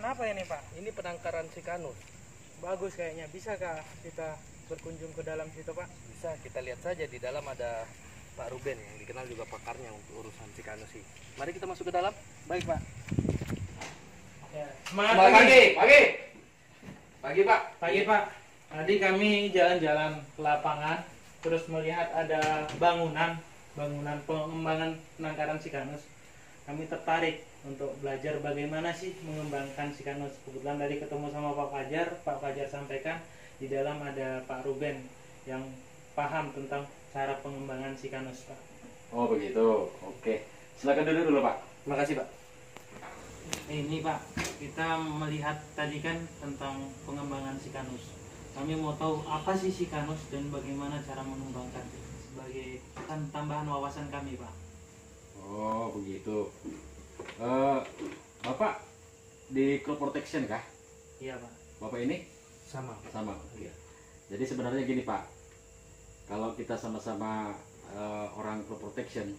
apa ini Pak? Ini penangkaran sikanus. Bagus kayaknya. Bisakah kita berkunjung ke dalam situ Pak? Bisa kita lihat saja, di dalam ada Pak Ruben yang dikenal juga pakarnya untuk urusan sikanus sih. Mari kita masuk ke dalam. Baik Pak. Ya, Semangat pagi. Pagi Pak. Pagi Pak. Tadi kami jalan-jalan ke lapangan, terus melihat ada bangunan pengembangan penangkaran sikanus. Kami tertarik untuk belajar bagaimana sih mengembangkan sikanus. Kebetulan tadi ketemu sama Pak Fajar sampaikan di dalam ada Pak Ruben yang paham tentang cara pengembangan sikanus Pak. Oh begitu, oke. Silakan dulu Pak. Terima kasih Pak. Ini Pak, kita melihat tadi kan tentang pengembangan sikanus. Kami mau tahu apa sih sikanus dan bagaimana cara mengembangkan sebagai tambahan wawasan kami Pak. Oh begitu. Bapak di crop protection kah? Iya Pak. Bapak ini? Sama. Sama. Iya. Jadi sebenarnya gini Pak, kalau kita sama-sama orang crop protection,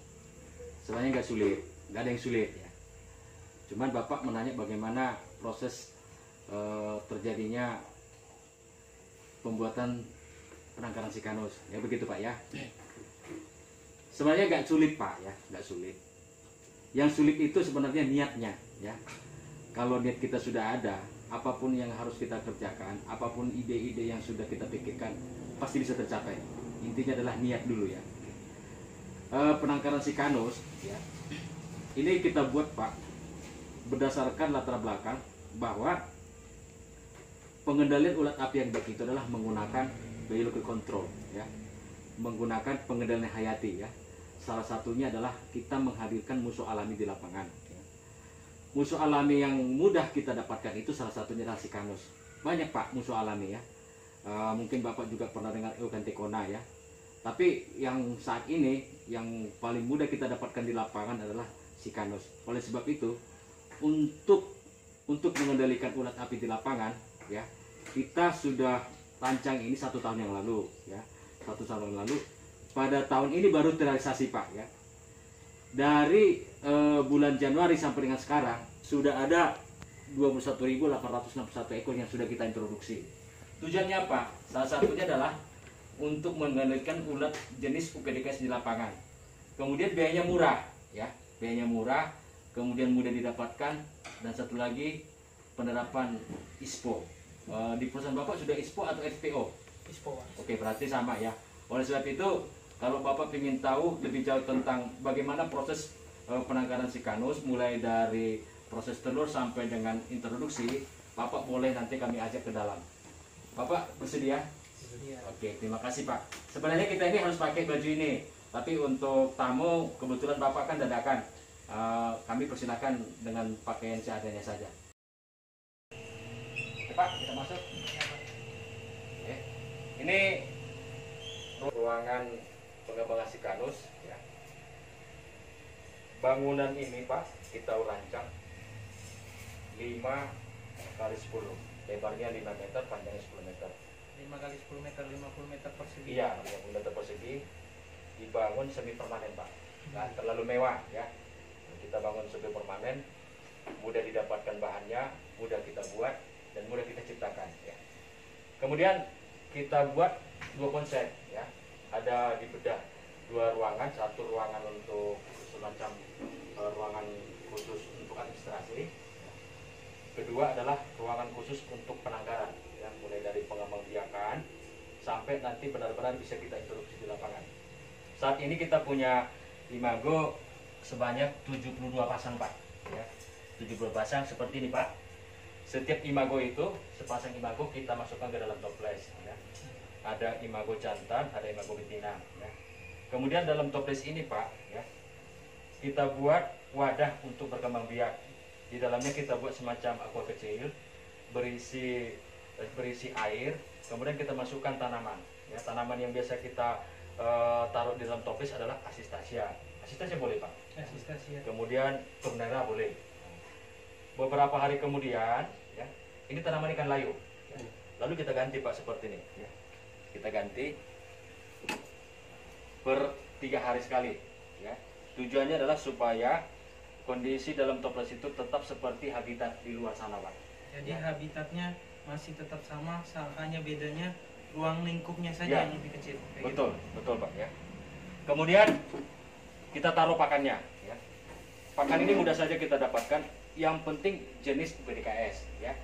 sebenarnya nggak sulit, nggak ada yang sulit ya. Cuman Bapak menanya bagaimana proses terjadinya pembuatan penangkaran sikanus, ya begitu Pak ya. Sebenarnya nggak sulit Pak ya, nggak sulit. Yang sulit itu sebenarnya niatnya ya. Kalau niat kita sudah ada, apapun yang harus kita kerjakan, apapun ide-ide yang sudah kita pikirkan, pasti bisa tercapai. Intinya adalah niat dulu ya. Penangkaran sikanus ya, ini kita buat Pak berdasarkan latar belakang bahwa pengendalian ulat api yang baik itu adalah menggunakan biological control ya, menggunakan pengendalian hayati ya. Salah satunya adalah kita menghadirkan musuh alami di lapangan ya. Musuh alami yang mudah kita dapatkan itu salah satunya adalah sikanus. Banyak Pak musuh alami ya. Mungkin Bapak juga pernah dengar Eucanthecona ya. Tapi yang saat ini yang paling mudah kita dapatkan di lapangan adalah sikanus. Oleh sebab itu untuk mengendalikan ulat api di lapangan ya, kita sudah rancang ini 1 tahun yang lalu ya. 1 tahun yang lalu, pada tahun ini baru terrealisasi Pak ya. Dari bulan Januari sampai dengan sekarang sudah ada 21.861 ekor yang sudah kita introduksi. Tujuannya apa? Salah satunya adalah untuk mengendalikan ulat jenis UPDKS di lapangan. Kemudian biayanya murah ya, biayanya murah, kemudian mudah didapatkan, dan satu lagi penerapan ISPO. Di perusahaan Bapak sudah ISPO atau SPO? ISPO. Oke, berarti sama ya. Oleh sebab itu, kalau Bapak ingin tahu lebih jauh tentang bagaimana proses penangkaran sikanus, mulai dari proses telur sampai dengan introduksi, Bapak boleh nanti kami ajak ke dalam. Bapak bersedia? Bersedia. Oke, terima kasih Pak. Sebenarnya kita ini harus pakai baju ini, tapi untuk tamu kebetulan Bapak kan dadakan. Kami persilakan dengan pakaian seadanya saja. Oke, Pak, kita masuk. Oke. Ini ruangan pengembangan sikanus ya. Bangunan ini Pak kita rancang 5x10, lebarnya 5 meter, panjangnya 10 meter. 5x10 meter, 50 meter persegi. Iya, 50 meter persegi. Dibangun semi permanen Pak, nggak terlalu mewah ya. Kita bangun semi permanen, mudah didapatkan bahannya, mudah kita buat, dan mudah kita ciptakan ya. Kemudian kita buat 2 konsep ya. Ada di bedah 2 ruangan, 1 ruangan untuk semacam ruangan khusus untuk administrasi. Kedua adalah ruangan khusus untuk penangkaran ya, mulai dari pengembangbiakan sampai nanti benar-benar bisa kita introduksi di lapangan. Saat ini kita punya imago sebanyak 72 pasang Pak ya. 72 pasang seperti ini Pak. Setiap imago itu, sepasang imago kita masukkan ke dalam toples ya. Ada imago jantan, ada imago betina ya. Kemudian dalam toples ini Pak ya, kita buat wadah untuk berkembang biak. Di dalamnya kita buat semacam aqua kecil berisi air, kemudian kita masukkan tanaman ya. Tanaman yang biasa kita taruh di dalam toples adalah asistasia. Asistasia boleh Pak. Asistasia. Kemudian turnera boleh. Beberapa hari kemudian ya, ini tanaman ikan layu ya. Lalu kita ganti Pak seperti ini ya. Kita ganti per 3 hari sekali ya. Tujuannya adalah supaya kondisi dalam toples itu tetap seperti habitat di luar sana Pak. Jadi Ya. habitatnya masih tetap sama, hanya bedanya ruang lingkupnya saja Ya. yang lebih kecil. Kayak Betul, betul Pak ya. Kemudian kita taruh pakannya ya. Pakan ini mudah saja kita dapatkan, yang penting jenis BDKS ya.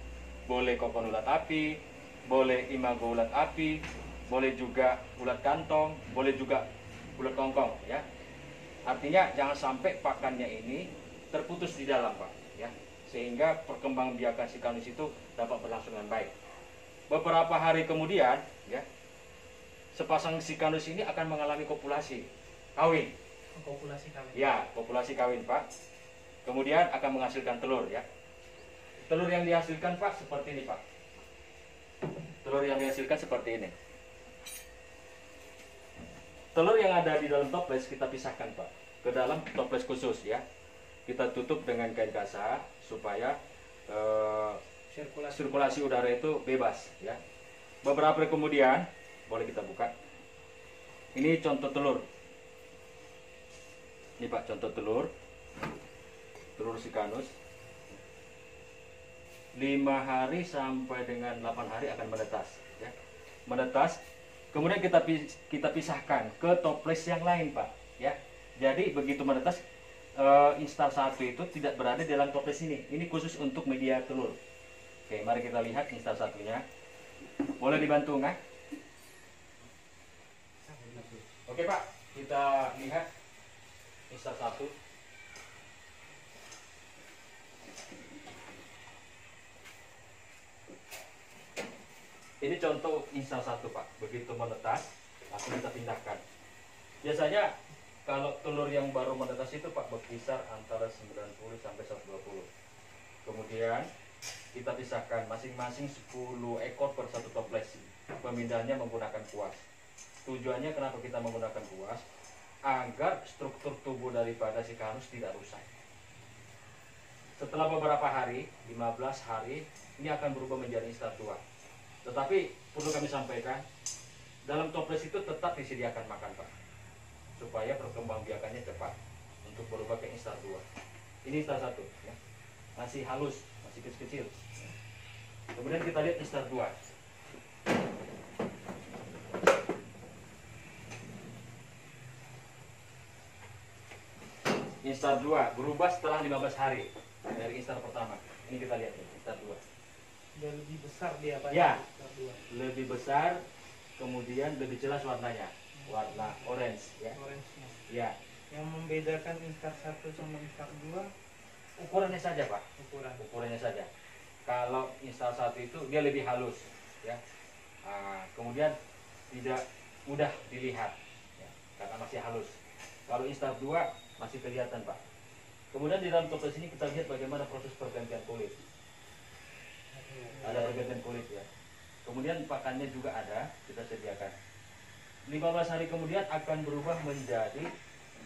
Boleh kokon ulat api, boleh imago ulat api, boleh juga ulat kantong, boleh juga ulat kongkong ya. Artinya jangan sampai pakannya ini terputus di dalam Pak ya, sehingga perkembangbiakan si kanus itu dapat berlangsung dengan baik. Beberapa hari kemudian ya, sepasang si kanus ini akan mengalami kopulasi kawin. gitu. Populasi kawin. Ya, populasi kawin Pak. Kemudian akan menghasilkan telur ya. Telur yang dihasilkan Pak seperti ini Pak. Telur yang dihasilkan seperti ini. Telur yang ada di dalam toples kita pisahkan Pak ke dalam toples khusus ya. Kita tutup dengan kain kasar supaya sirkulasi udara itu bebas ya. Beberapa hari kemudian boleh kita buka. Ini contoh telur. Ini Pak contoh telur. Telur sikanus. 5 hari sampai dengan 8 hari akan menetas ya. Menetas. Kemudian kita pisahkan ke toples yang lain Pak ya. Jadi begitu menetas instar 1 itu tidak berada di dalam toples ini. Ini khusus untuk media telur. Oke, mari kita lihat instar 1-nya. Boleh dibantu nggak? Oke Pak, kita lihat instar 1. Ini contoh instar 1 Pak. Begitu menetas, langsung kita pindahkan. Biasanya kalau telur yang baru menetas itu Pak berkisar antara 90 sampai 120. Kemudian kita pisahkan masing-masing 10 ekor per satu toples. Pemindahannya menggunakan kuas. Tujuannya kenapa kita menggunakan kuas? Agar struktur tubuh daripada si kanus tidak rusak. Setelah beberapa hari, 15 hari, ini akan berubah menjadi instar 2. Tetapi perlu kami sampaikan, dalam toples itu tetap disediakan makan Pak, supaya perkembangbiakannya cepat untuk berubah ke instar 2. Ini instar 1 ya. Masih halus, masih kecil-kecil. Kemudian kita lihat instar 2. Instar 2 berubah setelah 15 hari dari instar pertama. Ini kita lihat nih, instar 2. Udah lebih besar dia Pak. Ya. Instar 2. Lebih besar, kemudian lebih jelas warnanya, warna orange ya. Orange-nya. Ya, Yang membedakan instar 1 sama instar 2 ukurannya saja Pak. Ukurannya saja. Kalau instar 1 itu dia lebih halus ya. Kemudian tidak mudah dilihat ya, karena masih halus. Kalau instar 2 masih kelihatan Pak. Kemudian di dalam toples ini kita lihat bagaimana proses pergantian kulit. Ada pergantian kulit ya. Kemudian pakannya juga ada, kita sediakan. 15 hari kemudian akan berubah menjadi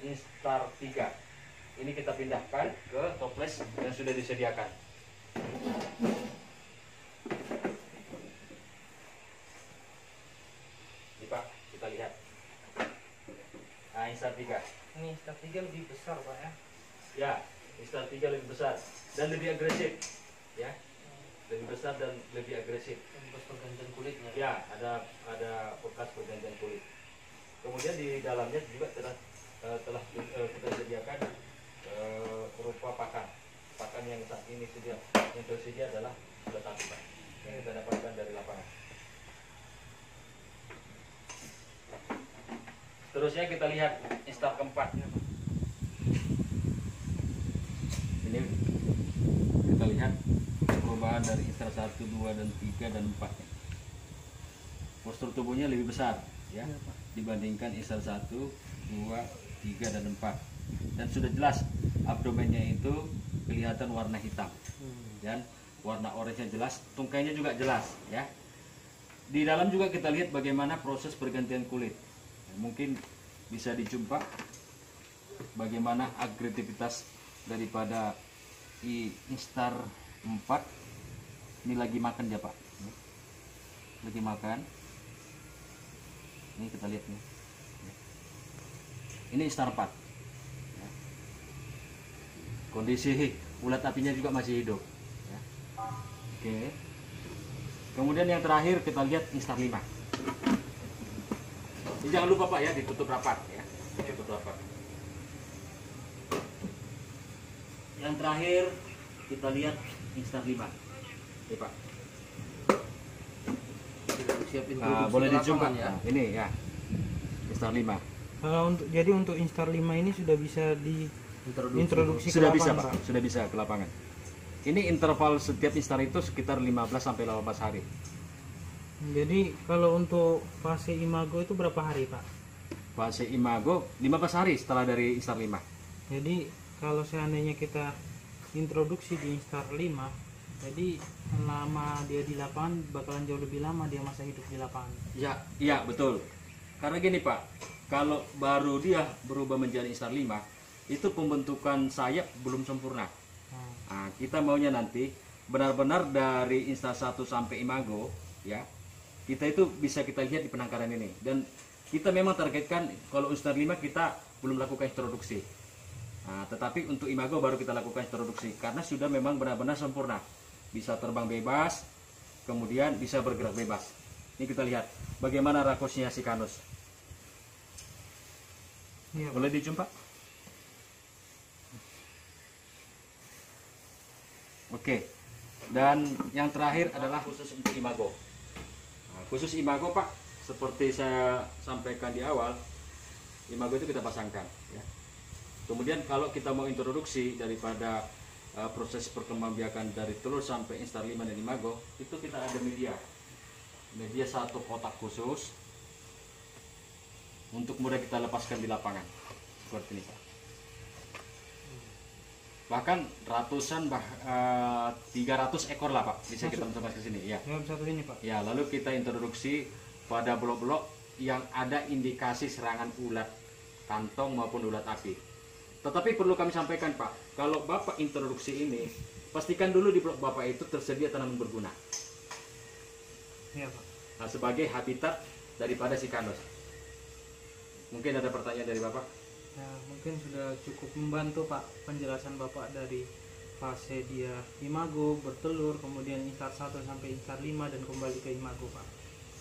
instar 3. Ini kita pindahkan ke toples yang sudah disediakan. Ini Pak, kita lihat. Nah, instar 3. Ini instar 3 lebih besar Pak ya. Ya, instar 3 lebih besar dan lebih agresif. Ya, lebih besar dan lebih agresif. Bekas pergantian kulitnya. Ya, ada bekas pergantian kulit. Kemudian di dalamnya juga telah kita sediakan berupa pakan. Pakan yang saat ini yang tersedia adalah ulat api Pak, yang kita dapatkan dari lapangan. Terusnya kita lihat instar keempat. Ini kita lihat perubahan dari instar 1, 2, dan 3, dan 4. Postur tubuhnya lebih besar ya, dibandingkan instar 1, 2, 3, dan 4. Dan sudah jelas abdomennya itu kelihatan warna hitam dan warna oranye jelas, tungkainya juga jelas ya. Di dalam juga kita lihat bagaimana proses pergantian kulit. Mungkin bisa dijumpa bagaimana agresivitas daripada instar 4. Ini lagi makan dia Pak, lagi makan. Ini kita lihat nih, ini instar 4 ya. Kondisi ulat apinya juga masih hidup ya. Oke. Kemudian yang terakhir kita lihat Instar 5. Ini jangan lupa Pak ya, ditutup rapat ya. Ditutup rapat. Yang terakhir kita lihat Instar 5. Oke Pak. Siapin Boleh dizoom Pak ya. Nah, ini ya. Instar 5. Jadi untuk Instar 5 ini sudah bisa diintroduksi Sudah ke bisa lapangan, Pak, sudah bisa ke lapangan. Ini interval setiap Instar itu sekitar 15 sampai 18 hari. Jadi kalau untuk fase imago itu berapa hari Pak? Fase imago 15 hari setelah dari Instar 5. Jadi kalau seandainya kita introduksi di Instar 5, jadi lama dia di lapangan bakalan jauh lebih lama dia masa hidup di lapangan. Ya, iya betul. Karena gini Pak, kalau baru dia berubah menjadi Instar 5, itu pembentukan sayap belum sempurna. Nah, kita maunya nanti benar-benar dari Instar 1 sampai imago, ya, kita itu bisa kita lihat di penangkaran ini. Dan kita memang targetkan kalau Instar 5 kita belum lakukan introduksi. Nah, tetapi untuk imago baru kita lakukan introduksi karena sudah memang benar-benar sempurna. Bisa terbang bebas, kemudian bisa bergerak bebas. Ini kita lihat bagaimana rakosnya si Kanus. Iya, Boleh dijumpa? Oke. Dan yang terakhir adalah khusus untuk imago. Nah, khusus imago Pak, seperti saya sampaikan di awal, imago itu kita pasangkan. Ya. Kemudian kalau kita mau introduksi daripada proses perkembangbiakan dari telur sampai Instar 5 dan imago, itu kita ada media satu kotak khusus untuk mudah kita lepaskan di lapangan seperti ini Pak. Bahkan ratusan 300 ekor lah Pak bisa kita masukkan ke sini ya. dalam satu ini Pak. Ya, lalu kita introduksi pada blok-blok yang ada indikasi serangan ulat kantong maupun ulat api. Tetapi perlu kami sampaikan Pak, kalau Bapak introduksi ini, pastikan dulu di blok Bapak itu tersedia tanaman berguna. Iya Pak. Nah, sebagai habitat daripada si Kanus. Mungkin ada pertanyaan dari Bapak? Ya, mungkin sudah cukup membantu Pak penjelasan Bapak dari fase dia imago, bertelur, kemudian Instar 1 sampai Instar 5 dan kembali ke imago Pak.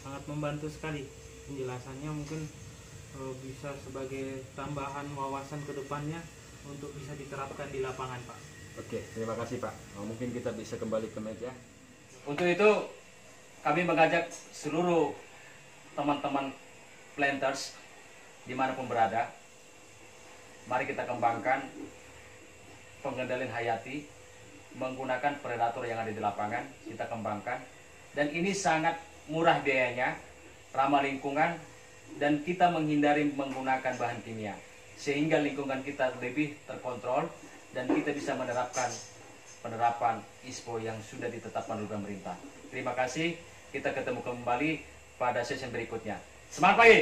Sangat membantu sekali penjelasannya, mungkin bisa sebagai tambahan wawasan ke depannya untuk bisa diterapkan di lapangan Pak. Oke, terima kasih Pak. Mungkin kita bisa kembali ke meja. Untuk itu kami mengajak seluruh teman-teman planters dimanapun berada, mari kita kembangkan pengendalian hayati menggunakan predator yang ada di lapangan. Kita kembangkan, dan ini sangat murah biayanya, ramah lingkungan, dan kita menghindari menggunakan bahan kimia sehingga lingkungan kita lebih terkontrol dan kita bisa menerapkan penerapan ISPO yang sudah ditetapkan oleh pemerintah. Terima kasih, kita ketemu kembali pada sesi berikutnya. Semangat pagi!